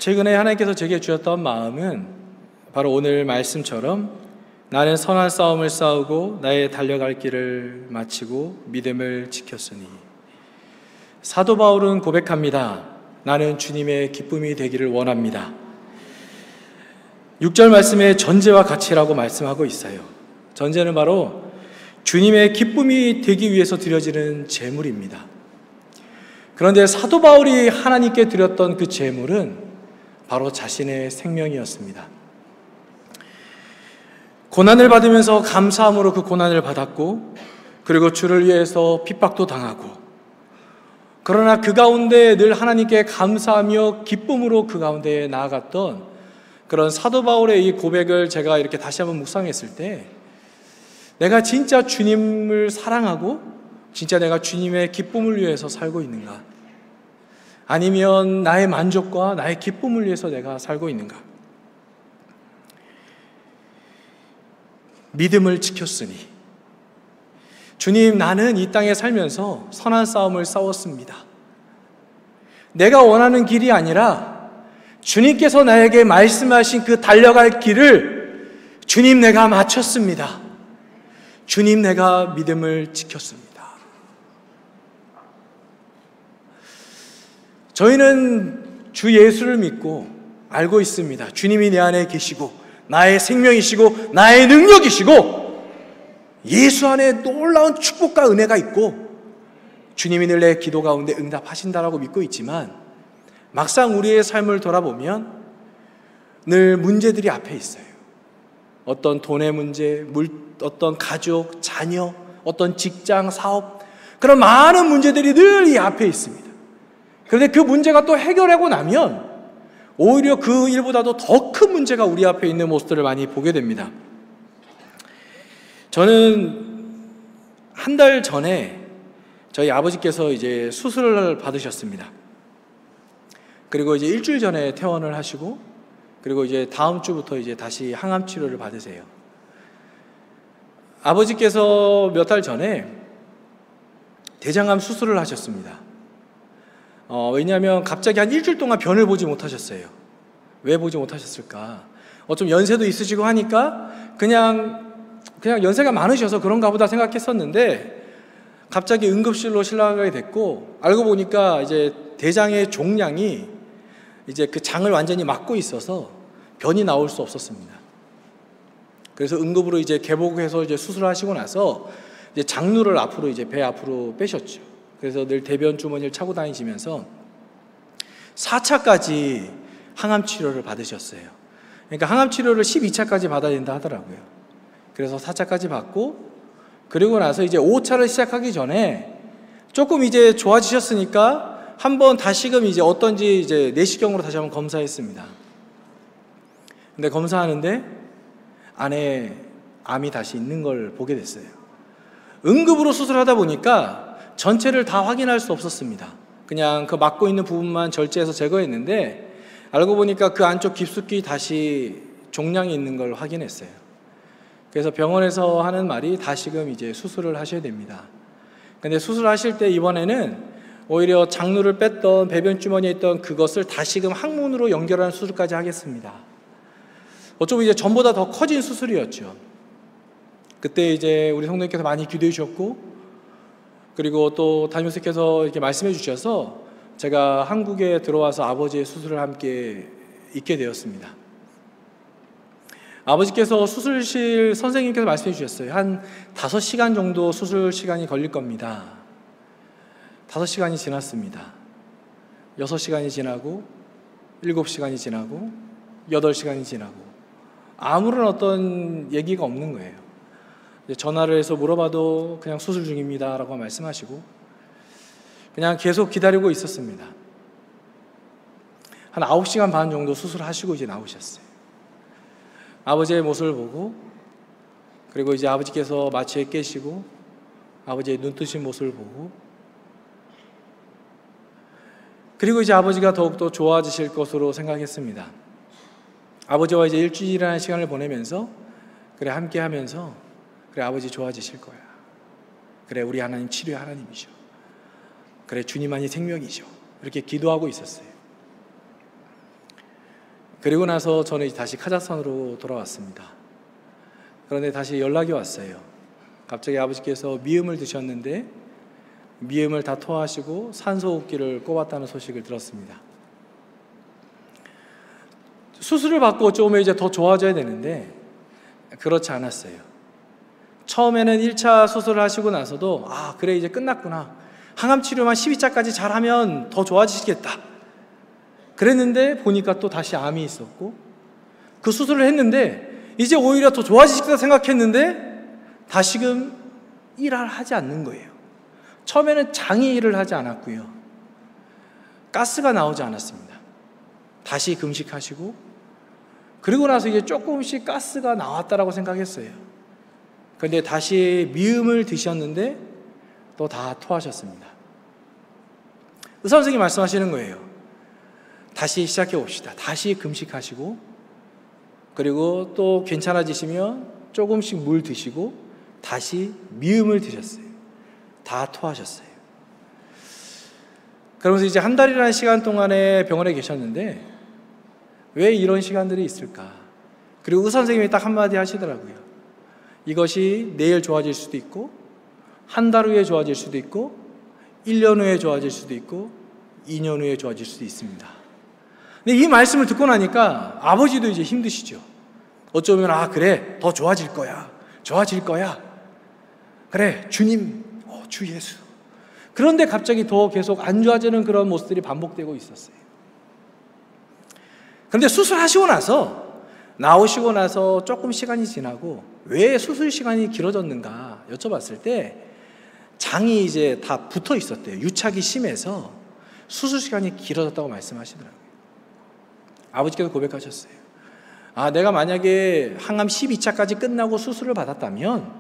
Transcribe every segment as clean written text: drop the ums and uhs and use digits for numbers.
최근에 하나님께서 제게 주셨던 마음은 바로 오늘 말씀처럼 나는 선한 싸움을 싸우고 나의 달려갈 길을 마치고 믿음을 지켰으니. 사도 바울은 고백합니다. 나는 주님의 기쁨이 되기를 원합니다. 6절 말씀에 전제와 가치라고 말씀하고 있어요. 전제는 바로 주님의 기쁨이 되기 위해서 드려지는 제물입니다. 그런데 사도 바울이 하나님께 드렸던 그 제물은 바로 자신의 생명이었습니다. 고난을 받으면서 감사함으로 그 고난을 받았고, 그리고 주를 위해서 핍박도 당하고, 그러나 그 가운데 늘 하나님께 감사하며 기쁨으로 그 가운데 나아갔던 그런 사도 바울의 이 고백을 제가 이렇게 다시 한번 묵상했을 때, 내가 진짜 주님을 사랑하고 진짜 내가 주님의 기쁨을 위해서 살고 있는가? 아니면 나의 만족과 나의 기쁨을 위해서 내가 살고 있는가? 믿음을 지켰으니. 주님, 나는 이 땅에 살면서 선한 싸움을 싸웠습니다. 내가 원하는 길이 아니라 주님께서 나에게 말씀하신 그 달려갈 길을 주님, 내가 마쳤습니다. 주님, 내가 믿음을 지켰습니다. 저희는 주 예수를 믿고 알고 있습니다. 주님이 내 안에 계시고 나의 생명이시고 나의 능력이시고 예수 안에 놀라운 축복과 은혜가 있고 주님이 늘 내 기도 가운데 응답하신다라고 믿고 있지만, 막상 우리의 삶을 돌아보면 늘 문제들이 앞에 있어요. 어떤 돈의 문제, 어떤 가족, 자녀, 어떤 직장, 사업, 그런 많은 문제들이 늘 이 앞에 있습니다. 그런데 그 문제가 또 해결하고 나면 오히려 그 일보다도 더 큰 문제가 우리 앞에 있는 모습들을 많이 보게 됩니다. 저는 한 달 전에 저희 아버지께서 이제 수술을 받으셨습니다. 그리고 이제 일주일 전에 퇴원을 하시고, 그리고 이제 다음 주부터 이제 다시 항암 치료를 받으세요. 아버지께서 몇 달 전에 대장암 수술을 하셨습니다. 왜냐하면 갑자기 한 일주일 동안 변을 보지 못하셨어요. 왜 보지 못하셨을까? 좀 연세도 있으시고 하니까 그냥 연세가 많으셔서 그런가 보다 생각했었는데, 갑자기 응급실로 실려가게 됐고, 알고 보니까 이제 대장의 종양이 이제 그 장을 완전히 막고 있어서 변이 나올 수 없었습니다. 그래서 응급으로 이제 개복해서 이제 수술하시고 나서 이제 장루를 앞으로 이제 배 앞으로 빼셨죠. 그래서 늘 대변 주머니를 차고 다니시면서 4차까지 항암 치료를 받으셨어요. 그러니까 항암 치료를 12차까지 받아야 된다 하더라고요. 그래서 4차까지 받고, 그리고 나서 이제 5차를 시작하기 전에 조금 이제 좋아지셨으니까 한번 다시금 이제 어떤지 이제 내시경으로 다시 한번 검사했습니다. 근데 검사하는데 안에 암이 다시 있는 걸 보게 됐어요. 응급으로 수술하다 보니까 전체를 다 확인할 수 없었습니다. 그냥 그 막고 있는 부분만 절제해서 제거했는데, 알고 보니까 그 안쪽 깊숙이 다시 종양이 있는 걸 확인했어요. 그래서 병원에서 하는 말이 다시금 이제 수술을 하셔야 됩니다. 근데 수술하실 때 이번에는 오히려 장루를 뺐던 배변 주머니에 있던 그것을 다시금 항문으로 연결하는 수술까지 하겠습니다. 어쩌면 이제 전보다 더 커진 수술이었죠. 그때 이제 우리 성도님께서 많이 기도해 주셨고, 그리고 또 담임선생님께서 이렇게 말씀해 주셔서 제가 한국에 들어와서 아버지의 수술을 함께 있게 되었습니다. 아버지께서 수술실 선생님께서 말씀해 주셨어요. 한 5시간 정도 수술 시간이 걸릴 겁니다. 5시간이 지났습니다. 6시간이 지나고 7시간이 지나고 8시간이 지나고 아무런 어떤 얘기가 없는 거예요. 전화를 해서 물어봐도 그냥 수술 중입니다 라고 말씀하시고 그냥 계속 기다리고 있었습니다. 한 9시간 반 정도 수술하시고 이제 나오셨어요. 아버지의 모습을 보고, 그리고 이제 아버지께서 마취에 깨시고 아버지의 눈뜨신 모습을 보고, 그리고 이제 아버지가 더욱더 좋아지실 것으로 생각했습니다. 아버지와 이제 일주일이라는 시간을 보내면서 그래 함께 하면서 그래 아버지 좋아지실 거야. 그래 우리 하나님 치료의 하나님이죠. 그래 주님만이 생명이죠. 이렇게 기도하고 있었어요. 그리고 나서 저는 다시 카자흐스탄으로 돌아왔습니다. 그런데 다시 연락이 왔어요. 갑자기 아버지께서 미음을 드셨는데 미음을 다 토하시고 산소호흡기를 꼽았다는 소식을 들었습니다. 수술을 받고 좀 이제 더 좋아져야 되는데 그렇지 않았어요. 처음에는 1차 수술을 하시고 나서도 그래 이제 끝났구나. 항암 치료만 12차까지 잘하면 더 좋아지시겠다. 그랬는데 보니까 또 다시 암이 있었고 그 수술을 했는데 이제 오히려 더 좋아지시겠다 생각했는데 다시금 일을 하지 않는 거예요. 처음에는 장이 일을 하지 않았고요. 가스가 나오지 않았습니다. 다시 금식하시고 그리고 나서 이제 조금씩 가스가 나왔다라고 생각했어요. 그런데 다시 미음을 드셨는데 또 다 토하셨습니다. 의사 선생님이 말씀하시는 거예요. 다시 시작해 봅시다. 다시 금식하시고 그리고 또 괜찮아지시면 조금씩 물 드시고 다시 미음을 드셨어요. 다 토하셨어요. 그러면서 이제 한 달이라는 시간 동안에 병원에 계셨는데 왜 이런 시간들이 있을까? 그리고 의사 선생님이 딱 한마디 하시더라고요. 이것이 내일 좋아질 수도 있고 한 달 후에 좋아질 수도 있고 1년 후에 좋아질 수도 있고 2년 후에 좋아질 수도 있습니다. 근데 이 말씀을 듣고 나니까 아버지도 이제 힘드시죠. 어쩌면 그래 더 좋아질 거야. 좋아질 거야. 그래 주님 주 예수. 그런데 갑자기 더 계속 안 좋아지는 그런 모습들이 반복되고 있었어요. 그런데 수술하시고 나서 나오시고 나서 조금 시간이 지나고 왜 수술 시간이 길어졌는가 여쭤봤을 때 장이 이제 다 붙어 있었대요. 유착이 심해서 수술 시간이 길어졌다고 말씀하시더라고요. 아버지께서 고백하셨어요. 내가 만약에 항암 12차까지 끝나고 수술을 받았다면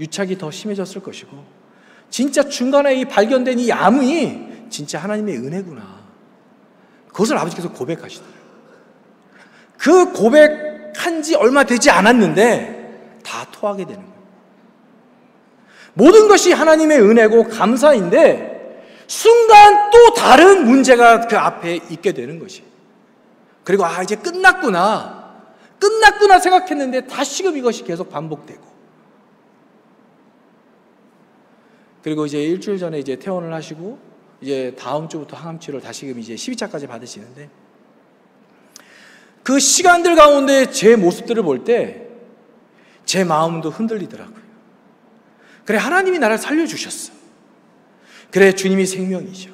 유착이 더 심해졌을 것이고 진짜 중간에 이 발견된 이 암이 진짜 하나님의 은혜구나. 그것을 아버지께서 고백하시더라고요. 그 고백한 지 얼마 되지 않았는데 다 토하게 되는 거예요. 모든 것이 하나님의 은혜고 감사인데 순간 또 다른 문제가 그 앞에 있게 되는 것이. 그리고 이제 끝났구나 생각했는데 다시금 이것이 계속 반복되고. 그리고 이제 일주일 전에 이제 퇴원을 하시고 이제 다음 주부터 항암 치료를 다시금 이제 12차까지 받으시는데 그 시간들 가운데 제 모습들을 볼 때 제 마음도 흔들리더라고요. 그래 하나님이 나를 살려주셨어. 그래 주님이 생명이죠.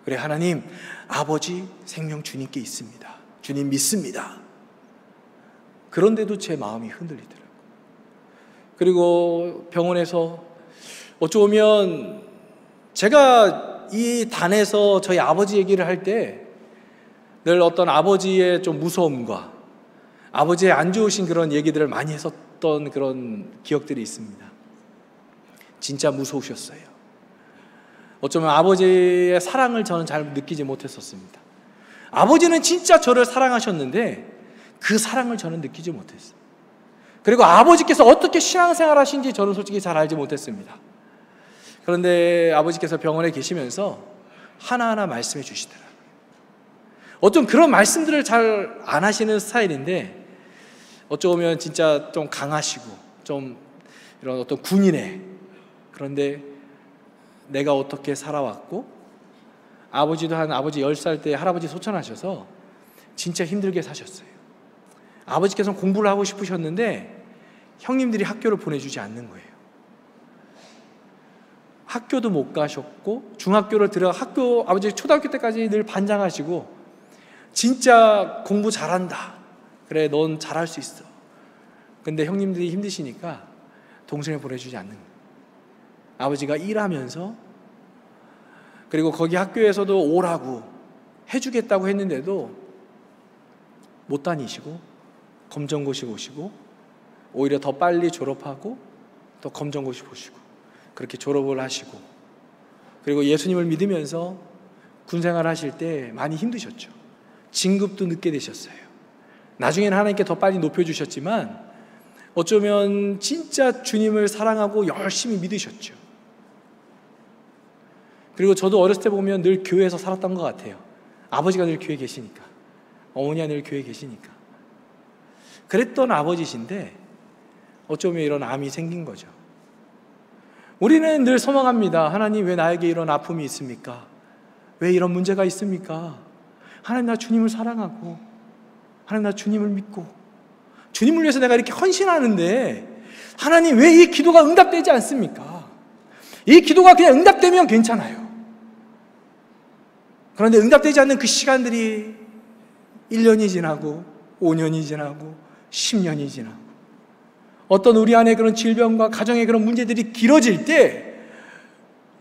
그래 하나님 아버지 생명 주님께 있습니다. 주님 믿습니다. 그런데도 제 마음이 흔들리더라고요. 그리고 병원에서 어쩌면 제가 이 단에서 저희 아버지 얘기를 할 때 늘 어떤 아버지의 좀 무서움과 아버지의 안 좋으신 그런 얘기들을 많이 했었던 그런 기억들이 있습니다. 진짜 무서우셨어요. 어쩌면 아버지의 사랑을 저는 잘 느끼지 못했었습니다. 아버지는 진짜 저를 사랑하셨는데 그 사랑을 저는 느끼지 못했어요. 그리고 아버지께서 어떻게 신앙생활 하신지 저는 솔직히 잘 알지 못했습니다. 그런데 아버지께서 병원에 계시면서 하나하나 말씀해 주시더라고요. 어떤 그런 말씀들을 잘 안 하시는 스타일인데 어쩌면 진짜 좀 강하시고 좀 이런 어떤 군인의, 그런데 내가 어떻게 살아왔고 아버지도 아버지 10살 때 할아버지 소천하셔서 진짜 힘들게 사셨어요. 아버지께서는 공부를 하고 싶으셨는데 형님들이 학교를 보내주지 않는 거예요. 학교도 못 가셨고 중학교를 아버지 초등학교 때까지 늘 반장하시고 진짜 공부 잘한다. 그래 넌 잘할 수 있어. 근데 형님들이 힘드시니까 동생을 보내주지 않는 거예요. 아버지가 일하면서 그리고 거기 학교에서도 오라고 해주겠다고 했는데도 못 다니시고 검정고시 보시고 오히려 더 빨리 졸업하고 또 검정고시 보시고 그렇게 졸업을 하시고 그리고 예수님을 믿으면서 군생활 하실 때 많이 힘드셨죠. 진급도 늦게 되셨어요. 나중에는 하나님께 더 빨리 높여주셨지만 어쩌면 진짜 주님을 사랑하고 열심히 믿으셨죠. 그리고 저도 어렸을 때 보면 늘 교회에서 살았던 것 같아요. 아버지가 늘 교회에 계시니까 어머니가 늘 교회에 계시니까. 그랬던 아버지신데 어쩌면 이런 암이 생긴 거죠. 우리는 늘 소망합니다. 하나님, 왜 나에게 이런 아픔이 있습니까? 왜 이런 문제가 있습니까? 하나님, 나 주님을 사랑하고, 하나님, 나 주님을 믿고, 주님을 위해서 내가 이렇게 헌신하는데 하나님, 왜 이 기도가 응답되지 않습니까? 이 기도가 그냥 응답되면 괜찮아요. 그런데 응답되지 않는 그 시간들이 1년이 지나고 5년이 지나고 10년이 지나고 어떤 우리 안에 그런 질병과 가정의 그런 문제들이 길어질 때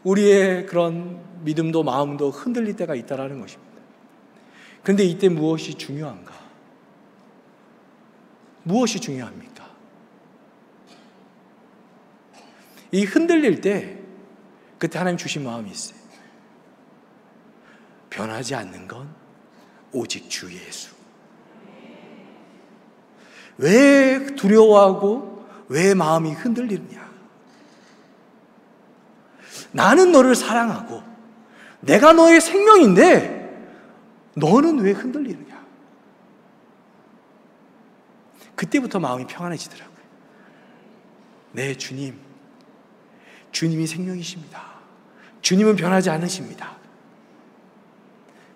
우리의 그런 믿음도 마음도 흔들릴 때가 있다는 것입니다. 그런데 이때 무엇이 중요한가? 무엇이 중요합니까? 이 흔들릴 때 그때 하나님 주신 마음이 있어요. 변하지 않는 건 오직 주 예수. 왜 두려워하고 왜 마음이 흔들리느냐? 나는 너를 사랑하고 내가 너의 생명인데 너는 왜 흔들리느냐? 그때부터 마음이 평안해지더라고요. 네, 주님이 생명이십니다. 주님은 변하지 않으십니다.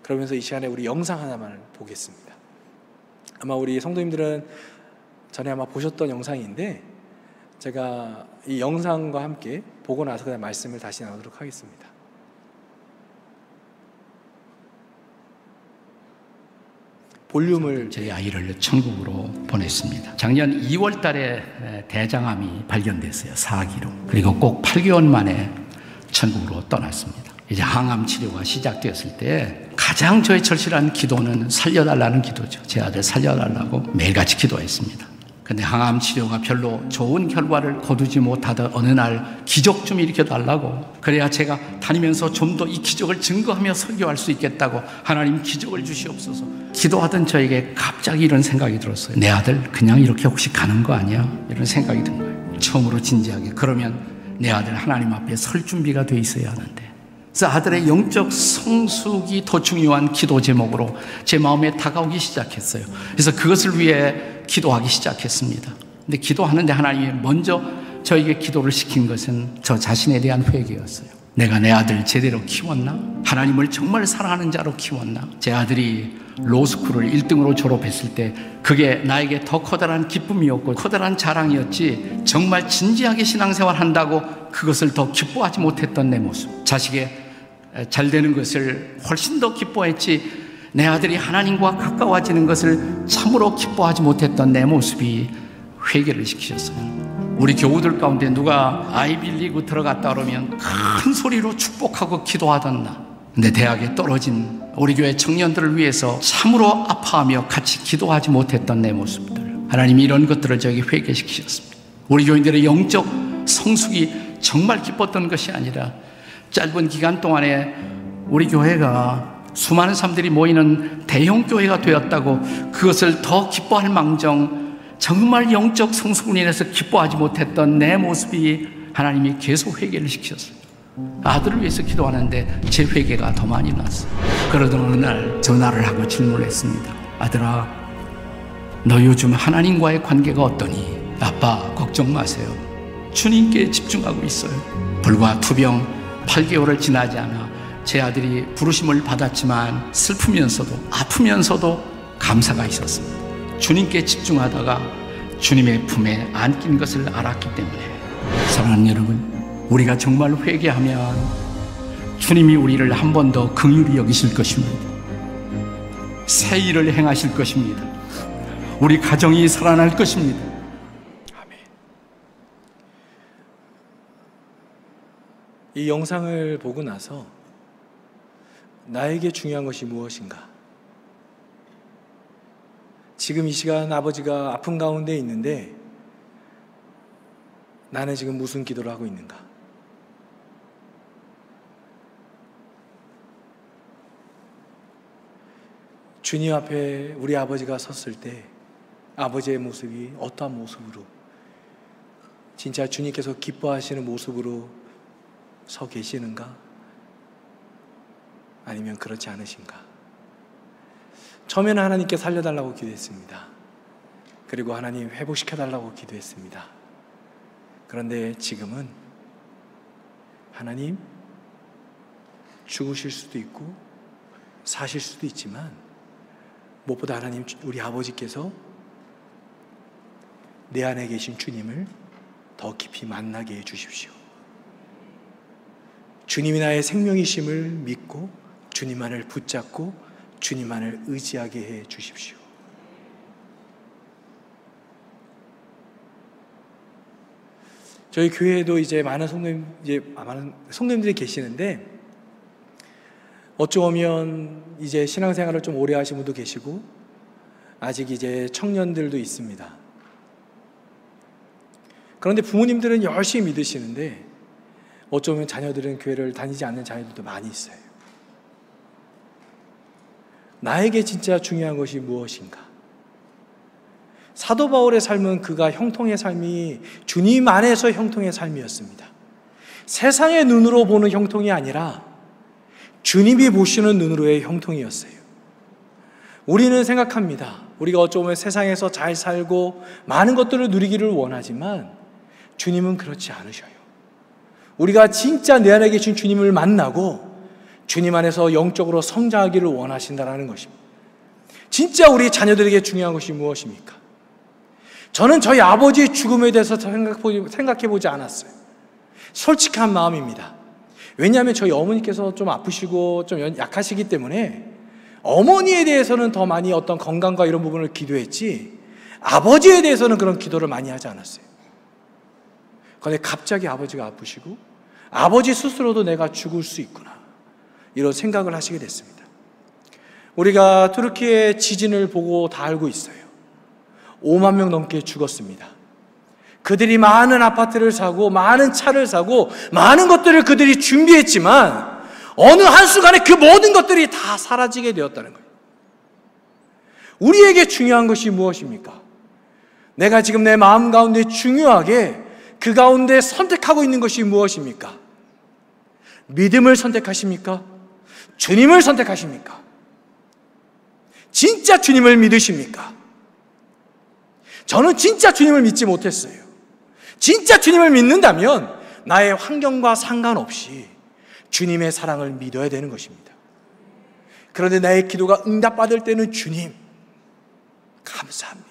그러면서 이 시간에 우리 영상 하나만 보겠습니다. 아마 우리 성도님들은 전에 아마 보셨던 영상인데 제가 이 영상과 함께 보고 나서 그냥 말씀을 다시 나누도록 하겠습니다. 볼륨을. 저희 아이를 천국으로 보냈습니다. 작년 2월 달에 대장암이 발견됐어요. 4기로. 그리고 꼭 8개월 만에 천국으로 떠났습니다. 이제 항암 치료가 시작되었을 때 가장 저의 절실한 기도는 살려달라는 기도죠. 제 아들 살려달라고 매일같이 기도했습니다. 근데 항암 치료가 별로 좋은 결과를 거두지 못하던 어느 날 기적 좀 일으켜달라고, 그래야 제가 다니면서 좀 더 이 기적을 증거하며 설교할 수 있겠다고 하나님 기적을 주시옵소서 기도하던 저에게 갑자기 이런 생각이 들었어요. 내 아들 그냥 이렇게 혹시 가는 거 아니야? 이런 생각이 든 거예요. 처음으로 진지하게, 그러면 내 아들 하나님 앞에 설 준비가 돼 있어야 하는데. 그래서 아들의 영적 성숙이 더 중요한 기도 제목으로 제 마음에 다가오기 시작했어요. 그래서 그것을 위해 기도하기 시작했습니다. 근데 기도하는데 하나님이 먼저 저에게 기도를 시킨 것은 저 자신에 대한 회개였어요. 내가 내 아들 제대로 키웠나? 하나님을 정말 사랑하는 자로 키웠나? 제 아들이 로스쿨을 1등으로 졸업했을 때 그게 나에게 더 커다란 기쁨이었고 커다란 자랑이었지, 정말 진지하게 신앙생활 한다고 그것을 더 기뻐하지 못했던 내 모습, 자식의 잘 되는 것을 훨씬 더 기뻐했지 내 아들이 하나님과 가까워지는 것을 참으로 기뻐하지 못했던 내 모습이 회개를 시키셨어요. 우리 교우들 가운데 누가 아이빌리그 들어갔다 그러면 큰 소리로 축복하고 기도하던 나, 근데 대학에 떨어진 우리 교회 청년들을 위해서 참으로 아파하며 같이 기도하지 못했던 내 모습들, 하나님이 이런 것들을 저에게 회개시키셨습니다. 우리 교인들의 영적 성숙이 정말 기뻤던 것이 아니라 짧은 기간 동안에 우리 교회가 수많은 사람들이 모이는 대형 교회가 되었다고 그것을 더 기뻐할 망정 정말 영적 성숙으로 인해서 기뻐하지 못했던 내 모습이 하나님이 계속 회개를 시키셨어요. 아들을 위해서 기도하는데 제 회개가 더 많이 났어요. 그러던 어느 날 전화를 하고 질문했습니다. 아들아, 너 요즘 하나님과의 관계가 어떠니? 아빠, 걱정 마세요. 주님께 집중하고 있어요. 불과 투병 8개월을 지나지 않아 제 아들이 부르심을 받았지만 슬프면서도 아프면서도 감사가 있었습니다. 주님께 집중하다가 주님의 품에 안긴 것을 알았기 때문에. 사랑하는 여러분, 우리가 정말 회개하면 주님이 우리를 한 번 더 긍휼히 여기실 것입니다. 새 일을 행하실 것입니다. 우리 가정이 살아날 것입니다. 아멘. 이 영상을 보고 나서 나에게 중요한 것이 무엇인가? 지금 이 시간 아버지가 아픈 가운데 있는데 나는 지금 무슨 기도를 하고 있는가? 주님 앞에 우리 아버지가 섰을 때 아버지의 모습이 어떠한 모습으로, 진짜 주님께서 기뻐하시는 모습으로 서 계시는가? 아니면 그렇지 않으신가? 처음에는 하나님께 살려달라고 기도했습니다. 그리고 하나님 회복시켜달라고 기도했습니다. 그런데 지금은 하나님 죽으실 수도 있고 사실 수도 있지만 무엇보다 하나님 우리 아버지께서 내 안에 계신 주님을 더 깊이 만나게 해 주십시오. 주님이 나의 생명이심을 믿고 주님만을 붙잡고 주님만을 의지하게 해 주십시오. 저희 교회에도 이제 많은 성도님들이 계시는데 어쩌면 이제 신앙생활을 좀 오래 하신 분도 계시고 아직 이제 청년들도 있습니다. 그런데 부모님들은 열심히 믿으시는데 어쩌면 자녀들은 교회를 다니지 않는 자녀들도 많이 있어요. 나에게 진짜 중요한 것이 무엇인가? 사도 바울의 삶은 그가 형통의 삶이 주님 안에서 형통의 삶이었습니다. 세상의 눈으로 보는 형통이 아니라 주님이 보시는 눈으로의 형통이었어요. 우리는 생각합니다. 우리가 어쩌면 세상에서 잘 살고 많은 것들을 누리기를 원하지만 주님은 그렇지 않으셔요. 우리가 진짜 내 안에 계신 주님을 만나고 주님 안에서 영적으로 성장하기를 원하신다는 것입니다. 진짜 우리 자녀들에게 중요한 것이 무엇입니까? 저는 저희 아버지의 죽음에 대해서 생각해보지 않았어요. 솔직한 마음입니다. 왜냐하면 저희 어머니께서 좀 아프시고 좀 약하시기 때문에 어머니에 대해서는 더 많이 어떤 건강과 이런 부분을 기도했지 아버지에 대해서는 그런 기도를 많이 하지 않았어요. 그런데 갑자기 아버지가 아프시고 아버지 스스로도 내가 죽을 수 있구나 이런 생각을 하시게 됐습니다. 우리가 투르키의 지진을 보고 다 알고 있어요. 5만 명 넘게 죽었습니다. 그들이 많은 아파트를 사고 많은 차를 사고 많은 것들을 그들이 준비했지만 어느 한순간에 그 모든 것들이 다 사라지게 되었다는 거예요. 우리에게 중요한 것이 무엇입니까? 내가 지금 내 마음 가운데 중요하게 그 가운데 선택하고 있는 것이 무엇입니까? 믿음을 선택하십니까? 주님을 선택하십니까? 진짜 주님을 믿으십니까? 저는 진짜 주님을 믿지 못했어요. 진짜 주님을 믿는다면 나의 환경과 상관없이 주님의 사랑을 믿어야 되는 것입니다. 그런데 나의 기도가 응답받을 때는 주님 감사합니다.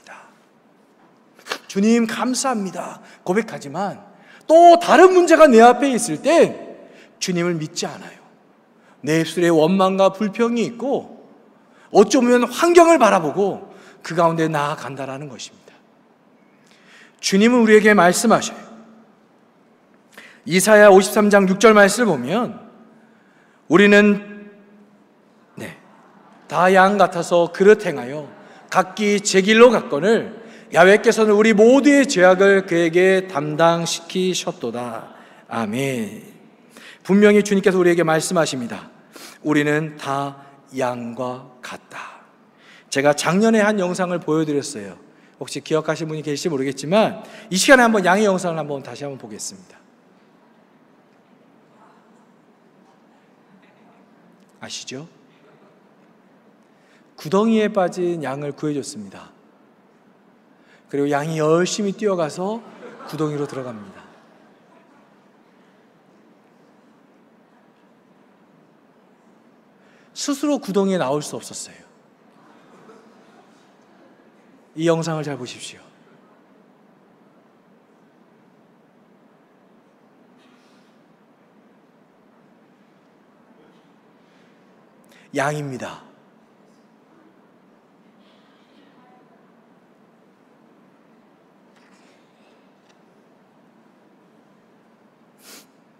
주님 감사합니다. 고백하지만 또 다른 문제가 내 앞에 있을 때 주님을 믿지 않아요. 내 입술에 원망과 불평이 있고 어쩌면 환경을 바라보고 그 가운데 나아간다라는 것입니다. 주님은 우리에게 말씀하셔요. 이사야 53장 6절 말씀을 보면 우리는 다 양 같아서 그릇 행하여 각기 제 길로 갔거늘 야훼께서는 우리 모두의 죄악을 그에게 담당시키셨도다. 아멘. 분명히 주님께서 우리에게 말씀하십니다. 우리는 다 양과 같다. 제가 작년에 한 영상을 보여드렸어요. 혹시 기억하시는 분이 계실지 모르겠지만 이 시간에 한번 양의 영상을 한번 다시 한번 보겠습니다. 아시죠? 구덩이에 빠진 양을 구해줬습니다. 그리고 양이 열심히 뛰어가서 구덩이로 들어갑니다. 스스로 구덩이에 나올 수 없었어요. 이 영상을 잘 보십시오. 양입니다.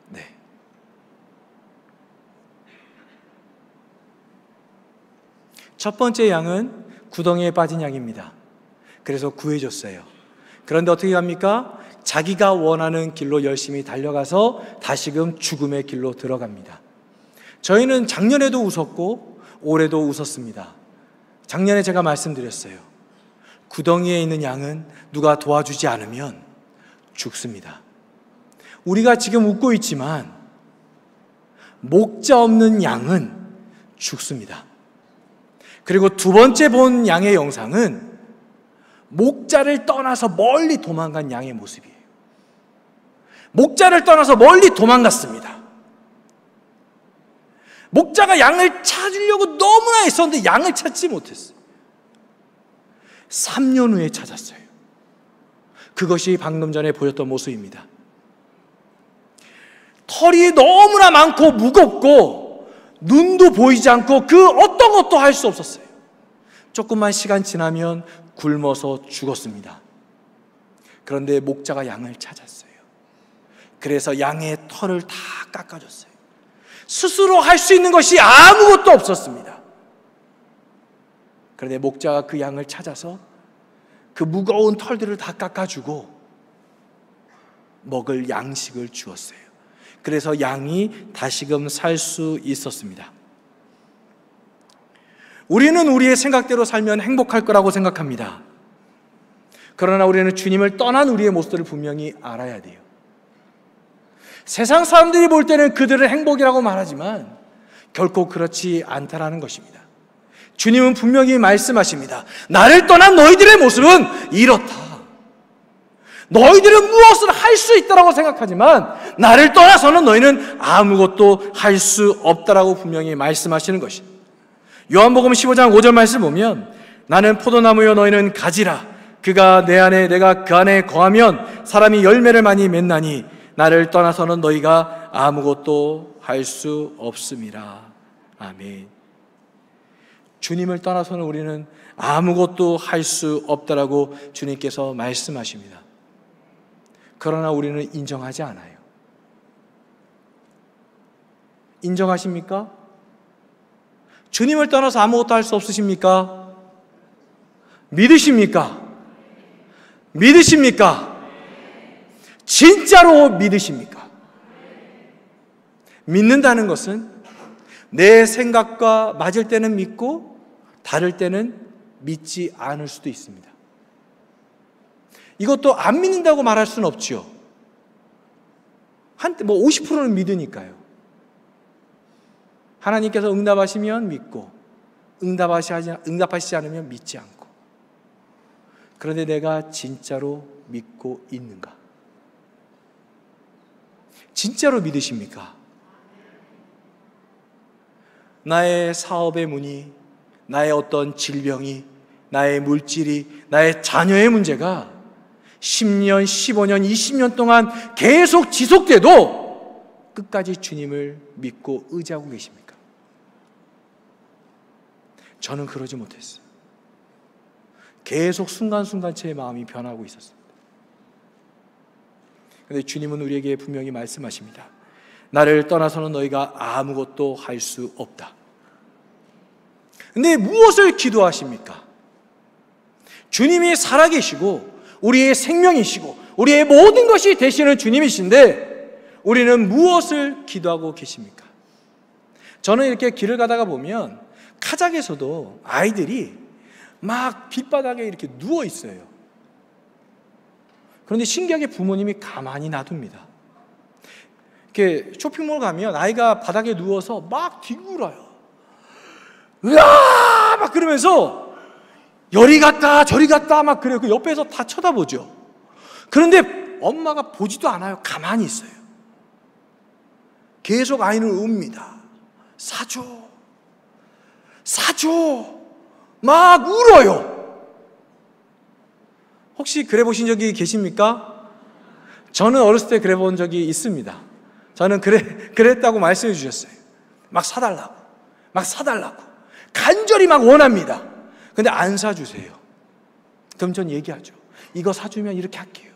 네. 첫 번째 양은 구덩이에 빠진 양입니다. 그래서 구해줬어요. 그런데 어떻게 합니까? 자기가 원하는 길로 열심히 달려가서 다시금 죽음의 길로 들어갑니다. 저희는 작년에도 웃었고 올해도 웃었습니다. 작년에 제가 말씀드렸어요. 구덩이에 있는 양은 누가 도와주지 않으면 죽습니다. 우리가 지금 웃고 있지만 목자 없는 양은 죽습니다. 그리고 두 번째 본 양의 영상은 목자를 떠나서 멀리 도망간 양의 모습이에요. 목자를 떠나서 멀리 도망갔습니다. 목자가 양을 찾으려고 너무나 애썼는데 양을 찾지 못했어요. 3년 후에 찾았어요. 그것이 방금 전에 보였던 모습입니다. 털이 너무나 많고 무겁고 눈도 보이지 않고 그 어떤 것도 할 수 없었어요. 조금만 시간 지나면 굶어서 죽었습니다. 그런데 목자가 양을 찾았어요. 그래서 양의 털을 다 깎아줬어요. 스스로 할 수 있는 것이 아무것도 없었습니다. 그런데 목자가 그 양을 찾아서 그 무거운 털들을 다 깎아주고 먹을 양식을 주었어요. 그래서 양이 다시금 살 수 있었습니다. 우리는 우리의 생각대로 살면 행복할 거라고 생각합니다. 그러나 우리는 주님을 떠난 우리의 모습들을 분명히 알아야 돼요. 세상 사람들이 볼 때는 그들을 행복이라고 말하지만 결코 그렇지 않다라는 것입니다. 주님은 분명히 말씀하십니다. 나를 떠난 너희들의 모습은 이렇다. 너희들은 무엇을 할 수 있다라고 생각하지만 나를 떠나서는 너희는 아무것도 할 수 없다라고 분명히 말씀하시는 것입니다. 요한복음 15장 5절 말씀 보면 나는 포도나무여 너희는 가지라. 그가 내 안에 내가 그 안에 거하면 사람이 열매를 많이 맺나니 나를 떠나서는 너희가 아무것도 할 수 없음이라. 아멘. 주님을 떠나서는 우리는 아무것도 할 수 없다라고 주님께서 말씀하십니다. 그러나 우리는 인정하지 않아요. 인정하십니까? 주님을 떠나서 아무것도 할 수 없으십니까? 믿으십니까? 믿으십니까? 진짜로 믿으십니까? 믿는다는 것은 내 생각과 맞을 때는 믿고 다를 때는 믿지 않을 수도 있습니다. 이것도 안 믿는다고 말할 수는 없죠. 한때 50%는 믿으니까요. 하나님께서 응답하시면 믿고 응답하시지 않으면 믿지 않고. 그런데 내가 진짜로 믿고 있는가? 진짜로 믿으십니까? 나의 사업의 문이, 나의 어떤 질병이, 나의 물질이, 나의 자녀의 문제가 10년, 15년, 20년 동안 계속 지속돼도 끝까지 주님을 믿고 의지하고 계십니까? 저는 그러지 못했어요. 계속 순간순간 제 마음이 변하고 있었습니다. 그런데 주님은 우리에게 분명히 말씀하십니다. 나를 떠나서는 너희가 아무것도 할 수 없다. 근데 무엇을 기도하십니까? 주님이 살아계시고 우리의 생명이시고 우리의 모든 것이 되시는 주님이신데 우리는 무엇을 기도하고 계십니까? 저는 이렇게 길을 가다가 보면 카자흐에서도 아이들이 막 길바닥에 이렇게 누워 있어요. 그런데 신기하게 부모님이 가만히 놔둡니다. 이렇게 쇼핑몰 가면 아이가 바닥에 누워서 막 뒹굴어요. 으아! 막 그러면서 열이 갔다 저리 갔다 막 그래요. 그 옆에서 다 쳐다보죠. 그런데 엄마가 보지도 않아요. 가만히 있어요. 계속 아이는 웁니다. 사줘. 사줘. 막 울어요. 혹시 그래 보신 적이 계십니까? 저는 어렸을 때 그래 본 적이 있습니다. 저는 그랬다고 말씀해 주셨어요. 막 사달라고. 막 사달라고. 간절히 막 원합니다. 근데 안 사주세요. 그럼 전 얘기하죠. 이거 사주면 이렇게 할게요.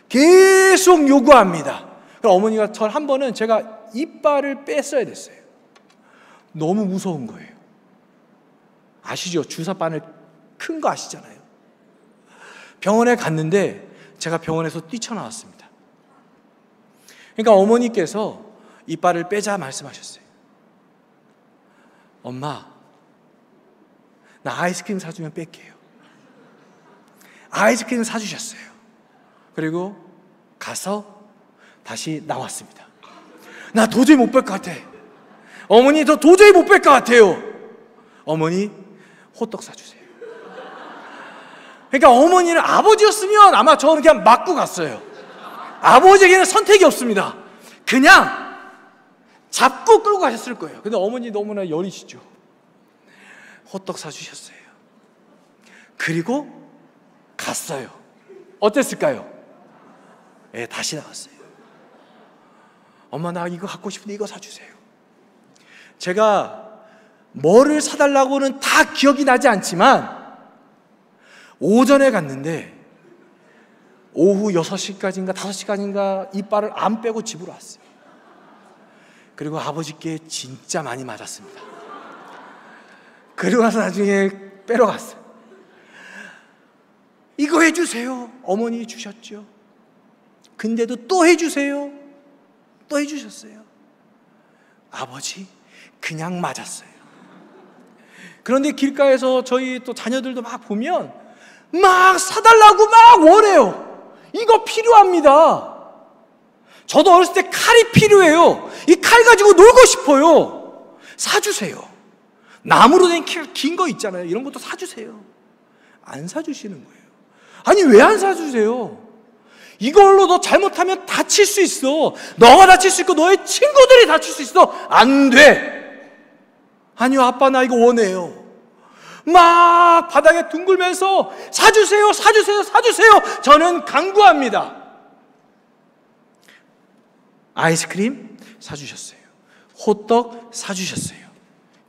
계속 요구합니다. 그럼 어머니가 저 한 번은 제가 이빨을 뺐어야 됐어요. 너무 무서운 거예요. 아시죠? 주사바늘 큰 거 아시잖아요. 병원에 갔는데 제가 병원에서 뛰쳐나왔습니다. 그러니까 어머니께서 이빨을 빼자 말씀하셨어요. 엄마, 나 아이스크림 사주면 뺄게요. 아이스크림 사주셨어요. 그리고 가서 다시 나왔습니다. 나 도저히 못 뺄 것 같아. 어머니, 저 도저히 못 뺄 것 같아요. 어머니, 호떡 사주세요. 그러니까 어머니는 아버지였으면 아마 저는 그냥 맞고 갔어요. 아버지에게는 선택이 없습니다. 그냥 잡고 끌고 가셨을 거예요. 근데 어머니 너무나 여리시죠. 호떡 사주셨어요. 그리고 갔어요. 어땠을까요? 예, 다시 나왔어요. 엄마, 나 이거 갖고 싶은데 이거 사주세요. 제가 뭐를 사달라고는 다 기억이 나지 않지만 오전에 갔는데 오후 6시까지인가 5시까지인가 이빨을 안 빼고 집으로 왔어요. 그리고 아버지께 진짜 많이 맞았습니다. 그리고 나서 나중에 빼러 갔어요. 이거 해주세요. 어머니 주셨죠. 근데도 또 해주세요. 또 해주셨어요. 아버지 그냥 맞았어요. 그런데 길가에서 저희 또 자녀들도 막 보면 막 사달라고 막 원해요. 이거 필요합니다. 저도 어렸을 때 칼이 필요해요. 이 칼 가지고 놀고 싶어요. 사주세요. 나무로 된 긴 거 있잖아요. 이런 것도 사주세요. 안 사주시는 거예요. 아니, 왜 안 사주세요? 이걸로 너 잘못하면 다칠 수 있어. 너가 다칠 수 있고 너의 친구들이 다칠 수 있어. 안 돼. 아니요, 아빠 나 이거 원해요. 막 바닥에 둥글면서 사주세요, 사주세요, 사주세요. 저는 강구합니다. 아이스크림 사주셨어요. 호떡 사주셨어요.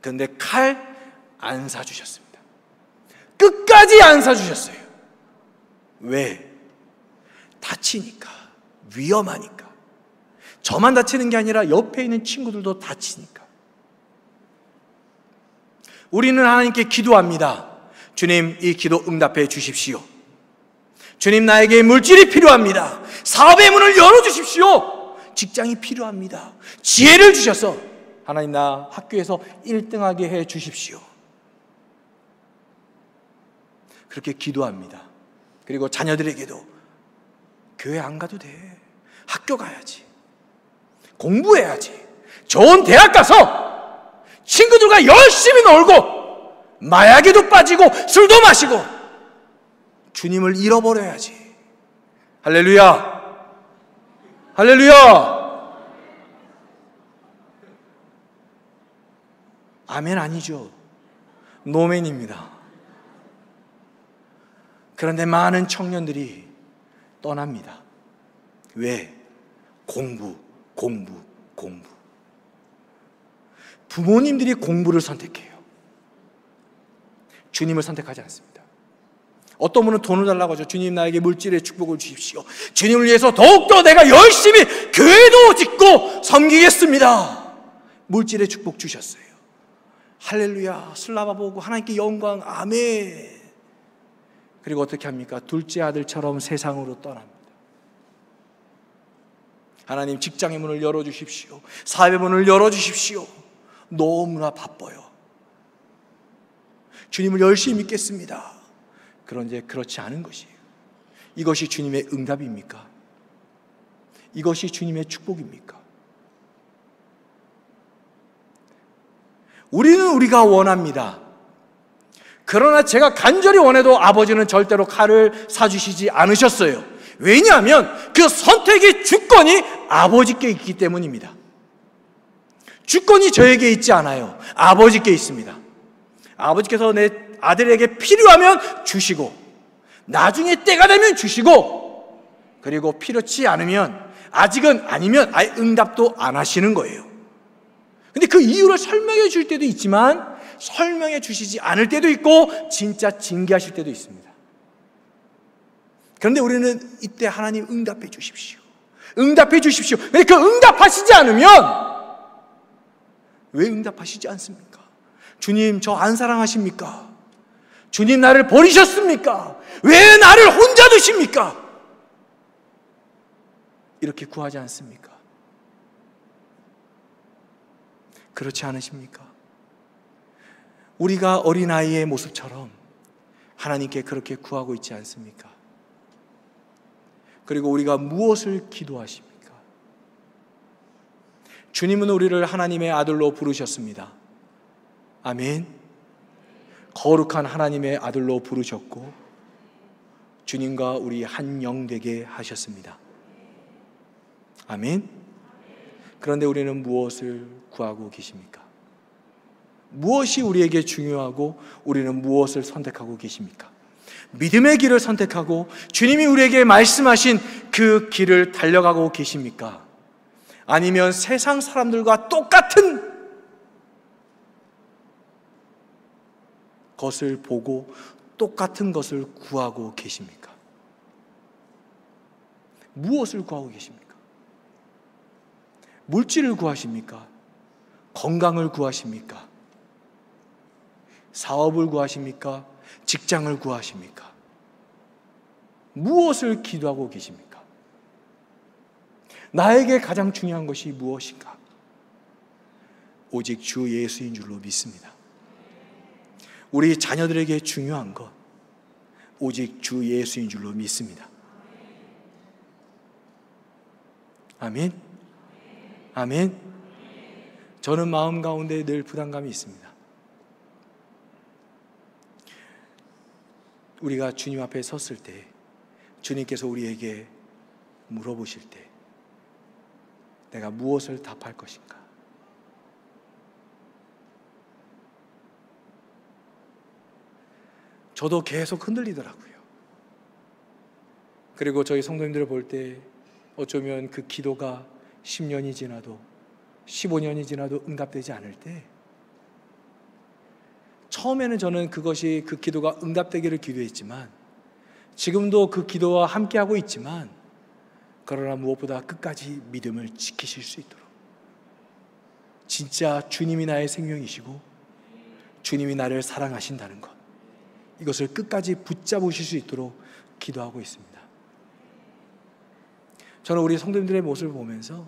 그런데 칼 안 사주셨습니다. 끝까지 안 사주셨어요. 왜? 다치니까, 위험하니까. 저만 다치는 게 아니라 옆에 있는 친구들도 다치니까. 우리는 하나님께 기도합니다. 주님, 이 기도 응답해 주십시오. 주님, 나에게 물질이 필요합니다. 사업의 문을 열어주십시오. 직장이 필요합니다. 지혜를 주셔서 하나님, 나 학교에서 1등하게 해 주십시오. 그렇게 기도합니다. 그리고 자녀들에게도 교회 안 가도 돼. 학교 가야지. 공부해야지. 좋은 대학 가서 친구들과 열심히 놀고 마약에도 빠지고 술도 마시고 주님을 잃어버려야지. 할렐루야. 할렐루야. 아멘 아니죠. 노멘입니다. 그런데 많은 청년들이 떠납니다. 왜? 공부. 부모님들이 공부를 선택해요. 주님을 선택하지 않습니다. 어떤 분은 돈을 달라고 하죠. 주님, 나에게 물질의 축복을 주십시오. 주님을 위해서 더욱더 내가 열심히 교회도 짓고 섬기겠습니다. 물질의 축복 주셨어요. 할렐루야, 슬라바 보고 하나님께 영광, 아멘. 그리고 어떻게 합니까? 둘째 아들처럼 세상으로 떠납니다. 하나님, 직장의 문을 열어주십시오. 사업의 문을 열어주십시오. 너무나 바빠요. 주님을 열심히 믿겠습니다. 그런데 그렇지 않은 것이에요. 이것이 주님의 응답입니까? 이것이 주님의 축복입니까? 우리는 우리가 원합니다. 그러나 제가 간절히 원해도 아버지는 절대로 칼을 사주시지 않으셨어요. 왜냐하면 그 선택의 주권이 아버지께 있기 때문입니다. 주권이 저에게 있지 않아요. 아버지께 있습니다. 아버지께서 내 아들에게 필요하면 주시고, 나중에 때가 되면 주시고, 그리고 필요치 않으면, 아직은 아니면 아예 응답도 안 하시는 거예요. 근데 그 이유를 설명해 줄 때도 있지만 설명해 주시지 않을 때도 있고 진짜 징계하실 때도 있습니다. 그런데 우리는 이때 하나님 응답해 주십시오. 응답해 주십시오. 근데 그 응답하시지 않으면 왜 응답하시지 않습니까? 주님, 저 안 사랑하십니까? 주님, 나를 버리셨습니까? 왜 나를 혼자 두십니까? 이렇게 구하지 않습니까? 그렇지 않으십니까? 우리가 어린아이의 모습처럼 하나님께 그렇게 구하고 있지 않습니까? 그리고 우리가 무엇을 기도하십니까? 주님은 우리를 하나님의 아들로 부르셨습니다. 아멘. 거룩한 하나님의 아들로 부르셨고 주님과 우리 한 영 되게 하셨습니다. 아멘. 그런데 우리는 무엇을 구하고 계십니까? 무엇이 우리에게 중요하고 우리는 무엇을 선택하고 계십니까? 믿음의 길을 선택하고 주님이 우리에게 말씀하신 그 길을 달려가고 계십니까? 아니면 세상 사람들과 똑같은 것을 보고 똑같은 것을 구하고 계십니까? 무엇을 구하고 계십니까? 물질을 구하십니까? 건강을 구하십니까? 사업을 구하십니까? 직장을 구하십니까? 무엇을 기도하고 계십니까? 나에게 가장 중요한 것이 무엇인가? 오직 주 예수인 줄로 믿습니다. 우리 자녀들에게 중요한 것 오직 주 예수인 줄로 믿습니다. 아멘. 아멘. 저는 마음 가운데 늘 부담감이 있습니다. 우리가 주님 앞에 섰을 때 주님께서 우리에게 물어보실 때 내가 무엇을 답할 것인가? 저도 계속 흔들리더라고요. 그리고 저희 성도님들을 볼 때 어쩌면 그 기도가 10년이 지나도 15년이 지나도 응답되지 않을 때 처음에는 저는 그 기도가 응답되기를 기도했지만 지금도 그 기도와 함께하고 있지만 그러나 무엇보다 끝까지 믿음을 지키실 수 있도록 진짜 주님이 나의 생명이시고 주님이 나를 사랑하신다는 것 이것을 끝까지 붙잡으실 수 있도록 기도하고 있습니다. 저는 우리 성도님들의 모습을 보면서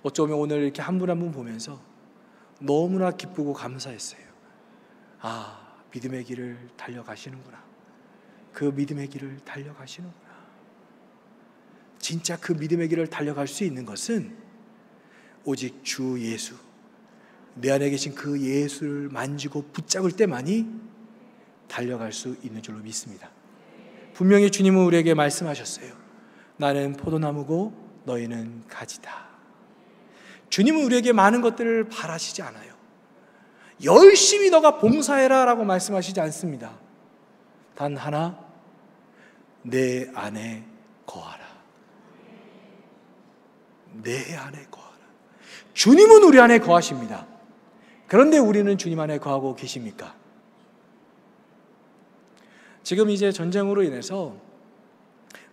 어쩌면 오늘 이렇게 한 분 한 분 보면서 너무나 기쁘고 감사했어요. 아, 믿음의 길을 달려가시는구나. 그 믿음의 길을 달려가시는구나. 진짜 그 믿음의 길을 달려갈 수 있는 것은 오직 주 예수, 내 안에 계신 그 예수를 만지고 붙잡을 때만이 달려갈 수 있는 줄로 믿습니다. 분명히 주님은 우리에게 말씀하셨어요. 나는 포도나무고 너희는 가지다. 주님은 우리에게 많은 것들을 바라시지 않아요. 열심히 너가 봉사해라 라고 말씀하시지 않습니다. 단 하나, 내 안에 거하라. 내 안에 거하라. 주님은 우리 안에 거하십니다. 그런데 우리는 주님 안에 거하고 계십니까? 지금 이제 전쟁으로 인해서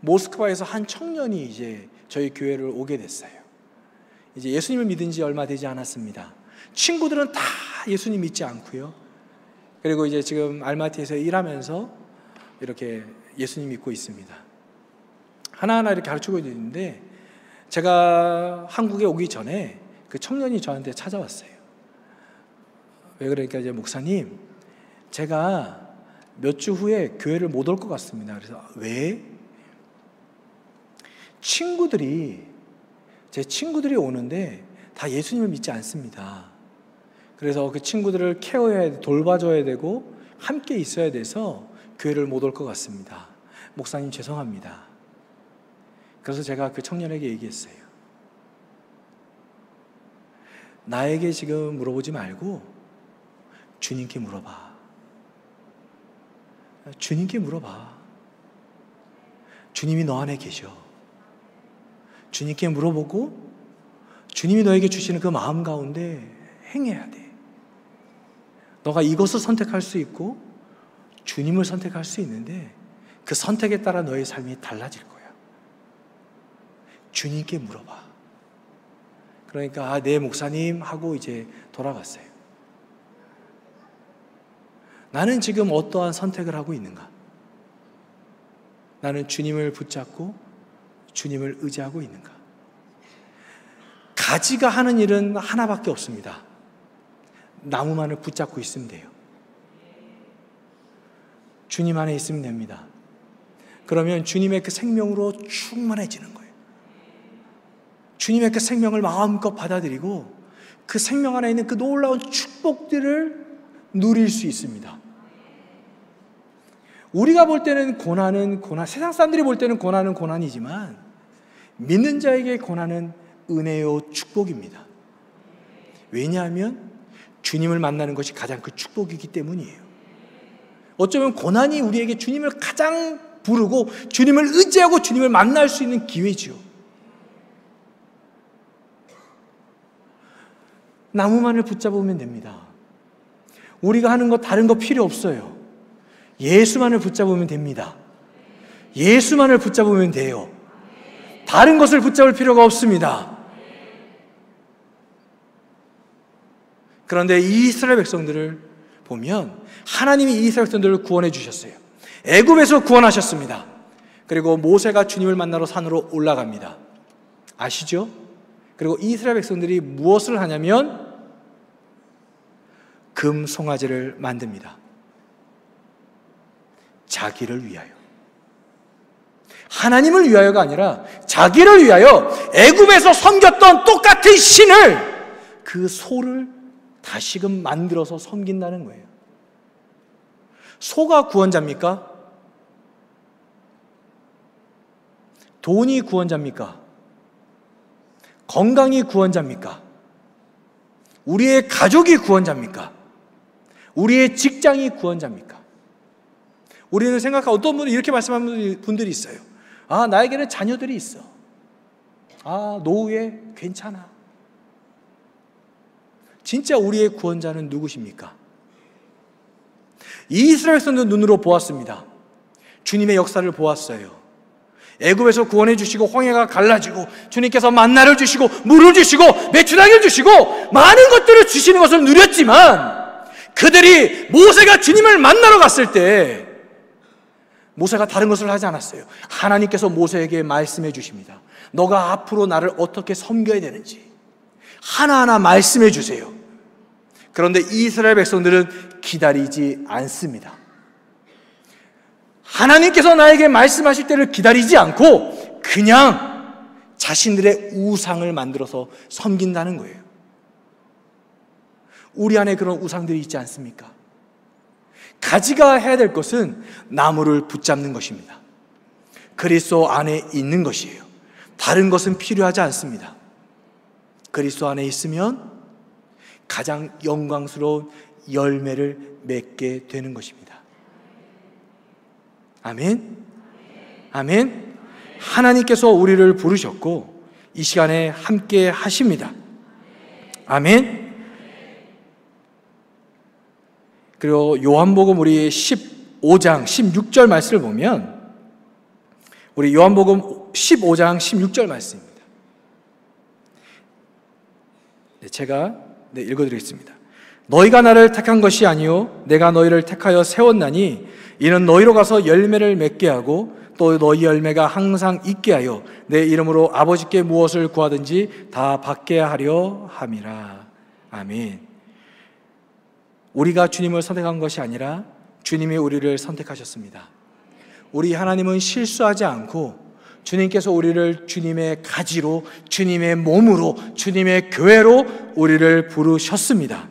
모스크바에서 한 청년이 이제 저희 교회를 오게 됐어요. 이제 예수님을 믿은 지 얼마 되지 않았습니다. 친구들은 다 예수님 믿지 않고요. 그리고 이제 지금 알마티에서 일하면서 이렇게 예수님 믿고 있습니다. 하나하나 이렇게 가르치고 있는데 제가 한국에 오기 전에 그 청년이 저한테 찾아왔어요. 왜 그러니까 이제 목사님, 제가 몇 주 후에 교회를 못 올 것 같습니다. 그래서 왜? 제 친구들이 오는데 다 예수님을 믿지 않습니다. 그래서 그 친구들을 케어해야 돼, 돌봐줘야 되고 함께 있어야 돼서 교회를 못 올 것 같습니다. 목사님 죄송합니다. 그래서 제가 그 청년에게 얘기했어요. 나에게 지금 물어보지 말고 주님께 물어봐. 주님께 물어봐. 주님이 너 안에 계셔. 주님께 물어보고 주님이 너에게 주시는 그 마음 가운데 행해야 돼. 너가 이것을 선택할 수 있고 주님을 선택할 수 있는데 그 선택에 따라 너의 삶이 달라질 거야. 주님께 물어봐. 그러니까 네 목사님 하고 이제 돌아갔어요. 나는 지금 어떠한 선택을 하고 있는가? 나는 주님을 붙잡고 주님을 의지하고 있는가? 가지가 하는 일은 하나밖에 없습니다. 나무만을 붙잡고 있으면 돼요. 주님 안에 있으면 됩니다. 그러면 주님의 그 생명으로 충만해지는 거예요. 주님의 그 생명을 마음껏 받아들이고 그 생명 안에 있는 그 놀라운 축복들을 누릴 수 있습니다. 우리가 볼 때는 고난은 고난, 세상 사람들이 볼 때는 고난은 고난이지만 믿는 자에게 고난은 은혜요 축복입니다. 왜냐하면 주님을 만나는 것이 가장 그 축복이기 때문이에요. 어쩌면 고난이 우리에게 주님을 가장 부르고 주님을 의지하고 주님을 만날 수 있는 기회지요. 나무만을 붙잡으면 됩니다. 우리가 하는 거 다른 거 필요 없어요. 예수만을 붙잡으면 됩니다. 예수만을 붙잡으면 돼요. 다른 것을 붙잡을 필요가 없습니다. 그런데 이 이스라엘 백성들을 보면 하나님이 이 이스라엘 백성들을 구원해 주셨어요. 애굽에서 구원하셨습니다. 그리고 모세가 주님을 만나러 산으로 올라갑니다. 아시죠? 그리고 이스라엘 백성들이 무엇을 하냐면 금 송아지를 만듭니다. 자기를 위하여. 하나님을 위하여가 아니라 자기를 위하여 애굽에서 섬겼던 똑같은 신을, 그 소를 다시금 만들어서 섬긴다는 거예요. 소가 구원자입니까? 돈이 구원자입니까? 건강이 구원자입니까? 우리의 가족이 구원자입니까? 우리의 직장이 구원자입니까? 우리는 생각하고, 어떤 분은 이렇게 말씀하는 분들이 있어요. 아, 나에게는 자녀들이 있어. 아, 노후에 괜찮아. 진짜 우리의 구원자는 누구십니까? 이 이스라엘 백성들 눈으로 보았습니다. 주님의 역사를 보았어요. 애굽에서 구원해 주시고 홍해가 갈라지고 주님께서 만나를 주시고 물을 주시고 메추라기를 주시고 많은 것들을 주시는 것을 누렸지만, 그들이 모세가 주님을 만나러 갔을 때 모세가 다른 것을 하지 않았어요. 하나님께서 모세에게 말씀해 주십니다. 너가 앞으로 나를 어떻게 섬겨야 되는지 하나하나 말씀해 주세요. 그런데 이스라엘 백성들은 기다리지 않습니다. 하나님께서 나에게 말씀하실 때를 기다리지 않고 그냥 자신들의 우상을 만들어서 섬긴다는 거예요. 우리 안에 그런 우상들이 있지 않습니까? 가지가 해야 될 것은 나무를 붙잡는 것입니다. 그리스도 안에 있는 것이에요. 다른 것은 필요하지 않습니다. 그리스도 안에 있으면 가장 영광스러운 열매를 맺게 되는 것입니다. 아멘. 아멘. 하나님께서 우리를 부르셨고 이 시간에 함께 하십니다. 아멘. 그리고 요한복음 우리 15장 16절 말씀을 보면, 우리 요한복음 15장 16절 말씀입니다. 제가 읽어드리겠습니다. 너희가 나를 택한 것이 아니요 내가 너희를 택하여 세웠나니 이는 너희로 가서 열매를 맺게 하고 또 너희 열매가 항상 있게 하여 내 이름으로 아버지께 무엇을 구하든지 다 받게 하려 함이라. 아멘. 우리가 주님을 선택한 것이 아니라 주님이 우리를 선택하셨습니다. 우리 하나님은 실수하지 않고 주님께서 우리를 주님의 가지로, 주님의 몸으로, 주님의 교회로 우리를 부르셨습니다.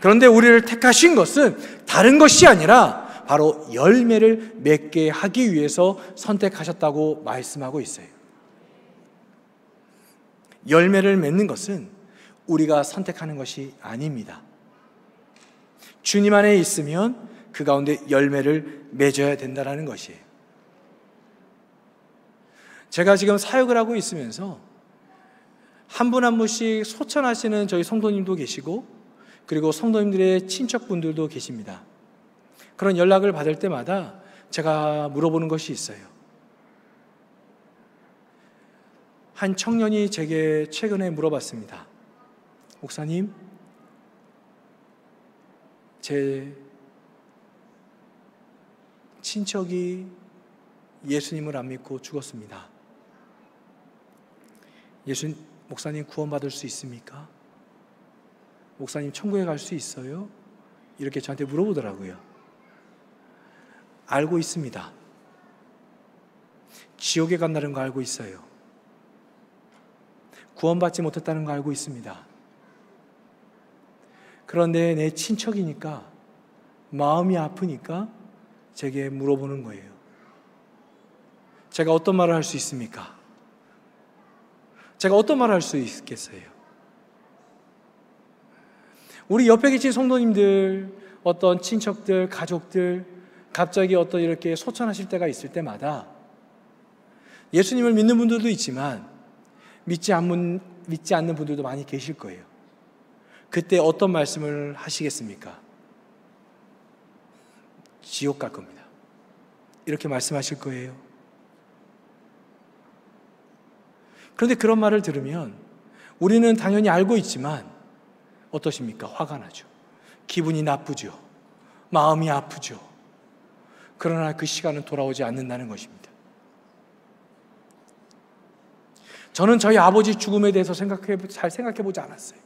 그런데 우리를 택하신 것은 다른 것이 아니라 바로 열매를 맺게 하기 위해서 선택하셨다고 말씀하고 있어요. 열매를 맺는 것은 우리가 선택하는 것이 아닙니다. 주님 안에 있으면 그 가운데 열매를 맺어야 된다는 것이에요. 제가 지금 사역을 하고 있으면서 한 분 한 분씩 소천하시는 저희 성도님도 계시고, 그리고 성도님들의 친척분들도 계십니다. 그런 연락을 받을 때마다 제가 물어보는 것이 있어요. 한 청년이 제게 최근에 물어봤습니다. 목사님, 제 친척이 예수님을 안 믿고 죽었습니다. 목사님 구원받을 수 있습니까? 목사님 천국에 갈 수 있어요? 이렇게 저한테 물어보더라고요. 알고 있습니다. 지옥에 간다는 거 알고 있어요. 구원받지 못했다는 거 알고 있습니다. 그런데 내 친척이니까, 마음이 아프니까 제게 물어보는 거예요. 제가 어떤 말을 할 수 있습니까? 제가 어떤 말을 할 수 있겠어요? 우리 옆에 계신 성도님들, 어떤 친척들, 가족들, 갑자기 어떤 이렇게 소천하실 때가 있을 때마다 예수님을 믿는 분들도 있지만 믿지 않는 분들도 많이 계실 거예요. 그때 어떤 말씀을 하시겠습니까? 지옥 갈 겁니다. 이렇게 말씀하실 거예요. 그런데 그런 말을 들으면 우리는 당연히 알고 있지만 어떠십니까? 화가 나죠. 기분이 나쁘죠. 마음이 아프죠. 그러나 그 시간은 돌아오지 않는다는 것입니다. 저는 저희 아버지 죽음에 대해서 잘 생각해 보지 않았어요.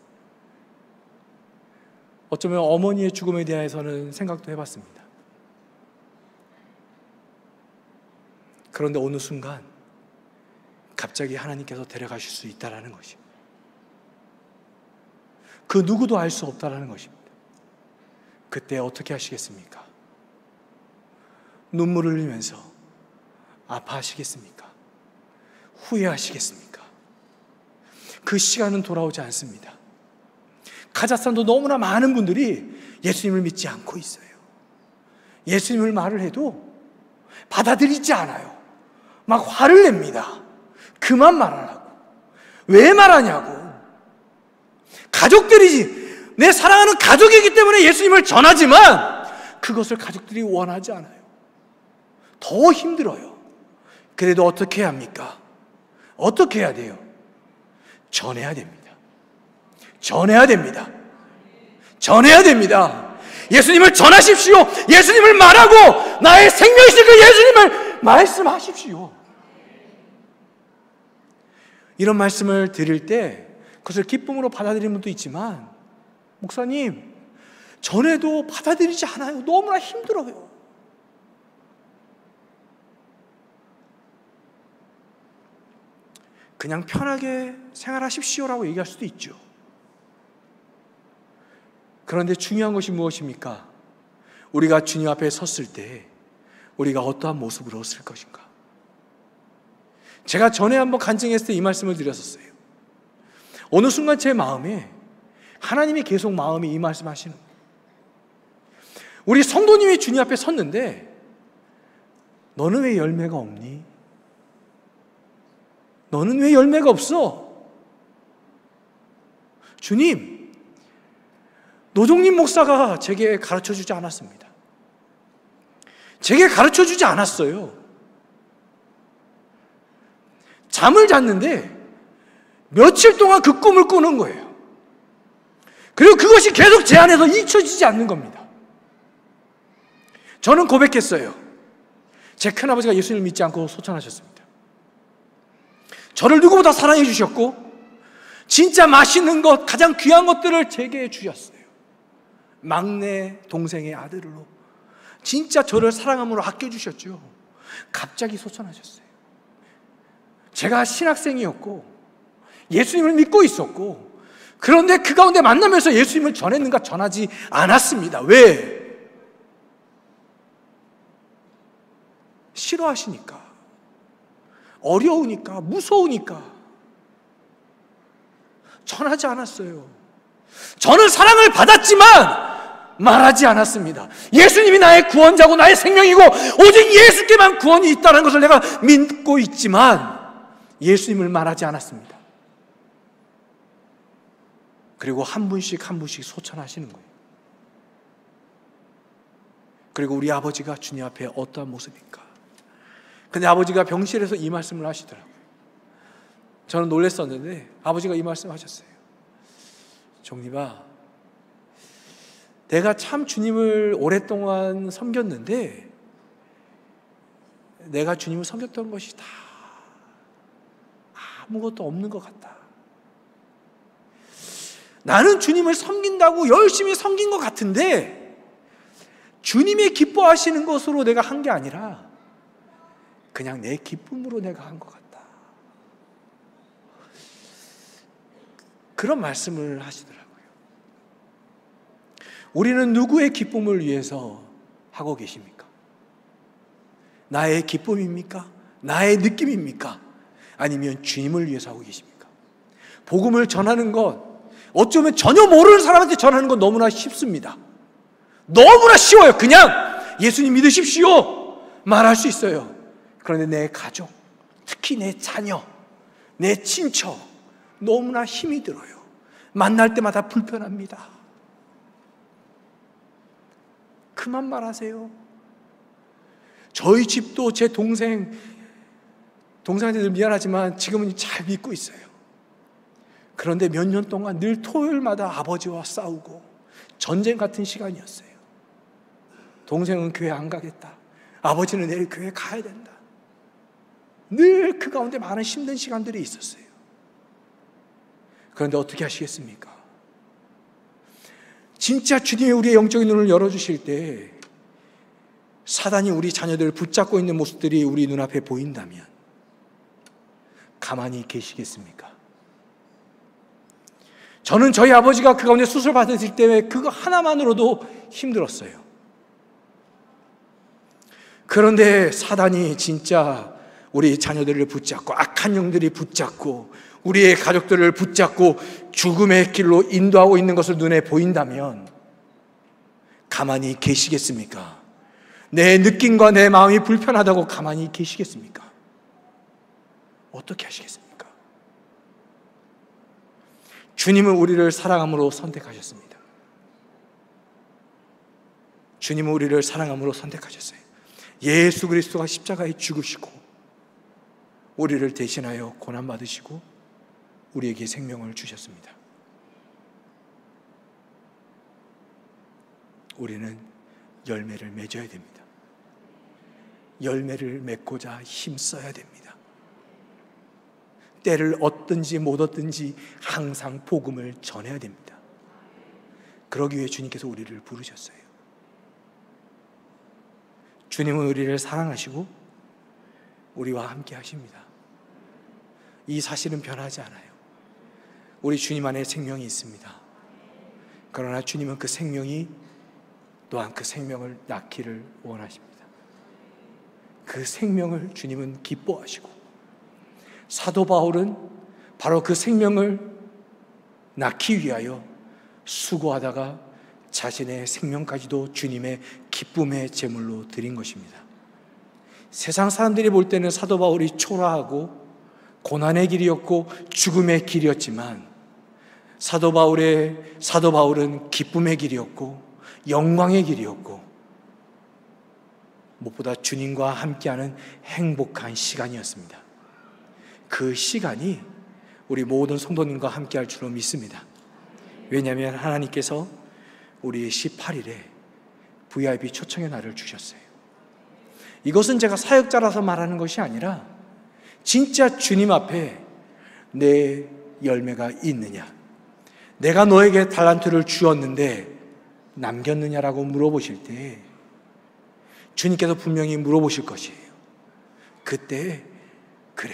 어쩌면 어머니의 죽음에 대해서는 생각도 해봤습니다. 그런데 어느 순간 갑자기 하나님께서 데려가실 수 있다는 것입니다. 그 누구도 알 수 없다는 것입니다. 그때 어떻게 하시겠습니까? 눈물을 흘리면서 아파하시겠습니까? 후회하시겠습니까? 그 시간은 돌아오지 않습니다. 카자흐스탄도 너무나 많은 분들이 예수님을 믿지 않고 있어요. 예수님을 말을 해도 받아들이지 않아요. 막 화를 냅니다. 그만 말하라고. 왜 말하냐고. 가족들이지. 내 사랑하는 가족이기 때문에 예수님을 전하지만 그것을 가족들이 원하지 않아요. 더 힘들어요. 그래도 어떻게 해야 합니까? 어떻게 해야 돼요? 전해야 됩니다. 전해야 됩니다. 전해야 됩니다. 예수님을 전하십시오. 예수님을 말하고 나의 생명이신 그 예수님을 말씀하십시오. 이런 말씀을 드릴 때 그것을 기쁨으로 받아들이는 분도 있지만, 목사님, 전해도 받아들이지 않아요. 너무나 힘들어요. 그냥 편하게 생활하십시오라고 얘기할 수도 있죠. 그런데 중요한 것이 무엇입니까? 우리가 주님 앞에 섰을 때 우리가 어떠한 모습으로 설 것인가? 제가 전에 한번 간증했을 때 이 말씀을 드렸었어요. 어느 순간 제 마음에 하나님이 계속 마음에 이 말씀 하시는 거예요. 우리 성도님이 주님 앞에 섰는데 너는 왜 열매가 없니? 너는 왜 열매가 없어? 주님, 노종림 목사가 제게 가르쳐주지 않았습니다. 제게 가르쳐주지 않았어요. 잠을 잤는데 며칠 동안 그 꿈을 꾸는 거예요. 그리고 그것이 계속 제 안에서 잊혀지지 않는 겁니다. 저는 고백했어요. 제 큰아버지가 예수님을 믿지 않고 소천하셨습니다. 저를 누구보다 사랑해 주셨고 진짜 맛있는 것, 가장 귀한 것들을 제게 주셨어요. 막내 동생의 아들로 진짜 저를 사랑함으로 아껴주셨죠. 갑자기 소천하셨어요. 제가 신학생이었고 예수님을 믿고 있었고, 그런데 그 가운데 만나면서 예수님을 전했는가? 전하지 않았습니다. 왜? 싫어하시니까, 어려우니까, 무서우니까 전하지 않았어요. 저는 사랑을 받았지만 말하지 않았습니다. 예수님이 나의 구원자고 나의 생명이고 오직 예수께만 구원이 있다는 것을 내가 믿고 있지만 예수님을 말하지 않았습니다. 그리고 한 분씩 한 분씩 소천하시는 거예요. 그리고 우리 아버지가 주님 앞에 어떠한 모습인가? 근데 아버지가 병실에서 이 말씀을 하시더라고요. 저는 놀랐었는데 아버지가 이 말씀 하셨어요. 종립아, 내가 참 주님을 오랫동안 섬겼는데 내가 주님을 섬겼던 것이 다 아무것도 없는 것 같다. 나는 주님을 섬긴다고 열심히 섬긴 것 같은데 주님이 기뻐하시는 것으로 내가 한 게 아니라 그냥 내 기쁨으로 내가 한 것 같다. 그런 말씀을 하시더라고요. 우리는 누구의 기쁨을 위해서 하고 계십니까? 나의 기쁨입니까? 나의 느낌입니까? 아니면 주님을 위해서 하고 계십니까? 복음을 전하는 것, 어쩌면 전혀 모르는 사람한테 전하는 건 너무나 쉽습니다. 너무나 쉬워요. 그냥 예수님 믿으십시오 말할 수 있어요. 그런데 내 가족, 특히 내 자녀, 내 친척 너무나 힘이 들어요. 만날 때마다 불편합니다. 그만 말하세요. 저희 집도 제 동생한테 늘 미안하지만 지금은 잘 믿고 있어요. 그런데 몇 년 동안 늘 토요일마다 아버지와 싸우고 전쟁 같은 시간이었어요. 동생은 교회 안 가겠다. 아버지는 내일 교회 가야 된다. 늘 그 가운데 많은 힘든 시간들이 있었어요. 그런데 어떻게 하시겠습니까? 진짜 주님이 우리의 영적인 눈을 열어주실 때 사단이 우리 자녀들을 붙잡고 있는 모습들이 우리 눈앞에 보인다면 가만히 계시겠습니까? 저는 저희 아버지가 그 가운데 수술 받으실 때 그거 하나만으로도 힘들었어요. 그런데 사단이 진짜 우리 자녀들을 붙잡고 악한 영들이 붙잡고 우리의 가족들을 붙잡고 죽음의 길로 인도하고 있는 것을 눈에 보인다면 가만히 계시겠습니까? 내 느낌과 내 마음이 불편하다고 가만히 계시겠습니까? 어떻게 하시겠습니까? 주님은 우리를 사랑함으로 선택하셨습니다. 주님은 우리를 사랑함으로 선택하셨어요. 예수 그리스도가 십자가에 죽으시고 우리를 대신하여 고난받으시고 우리에게 생명을 주셨습니다. 우리는 열매를 맺어야 됩니다. 열매를 맺고자 힘써야 됩니다. 때를 얻든지 못 얻든지 항상 복음을 전해야 됩니다. 그러기 위해 주님께서 우리를 부르셨어요. 주님은 우리를 사랑하시고 우리와 함께 하십니다. 이 사실은 변하지 않아요. 우리 주님 안에 생명이 있습니다. 그러나 주님은 그 생명이 또한 그 생명을 낳기를 원하십니다. 그 생명을 주님은 기뻐하시고 사도 바울은 바로 그 생명을 낳기 위하여 수고하다가 자신의 생명까지도 주님의 기쁨의 제물로 드린 것입니다. 세상 사람들이 볼 때는 사도 바울이 초라하고 고난의 길이었고 죽음의 길이었지만 사도 바울은 기쁨의 길이었고 영광의 길이었고 무엇보다 주님과 함께하는 행복한 시간이었습니다. 그 시간이 우리 모든 성도님과 함께할 줄로 믿습니다. 왜냐하면 하나님께서 우리 18일에 VIP 초청의 날을 주셨어요. 이것은 제가 사역자라서 말하는 것이 아니라 진짜 주님 앞에 내 열매가 있느냐, 내가 너에게 달란트를 주었는데 남겼느냐라고 물어보실 때 주님께서 분명히 물어보실 것이에요. 그때 그래,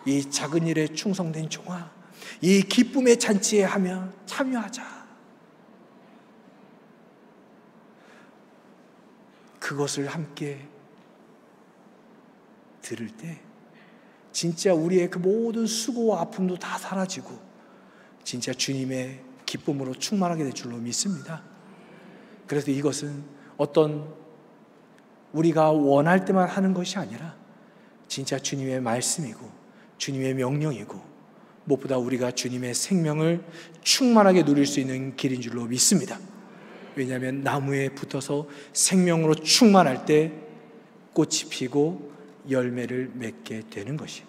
이 작은 일에 충성된 종아, 이 기쁨의 잔치에 하며 참여하자. 그것을 함께 들을 때 진짜 우리의 그 모든 수고와 아픔도 다 사라지고 진짜 주님의 기쁨으로 충만하게 될 줄로 믿습니다. 그래서 이것은 어떤 우리가 원할 때만 하는 것이 아니라 진짜 주님의 말씀이고 주님의 명령이고 무엇보다 우리가 주님의 생명을 충만하게 누릴 수 있는 길인 줄로 믿습니다. 왜냐하면 나무에 붙어서 생명으로 충만할 때 꽃이 피고 열매를 맺게 되는 것이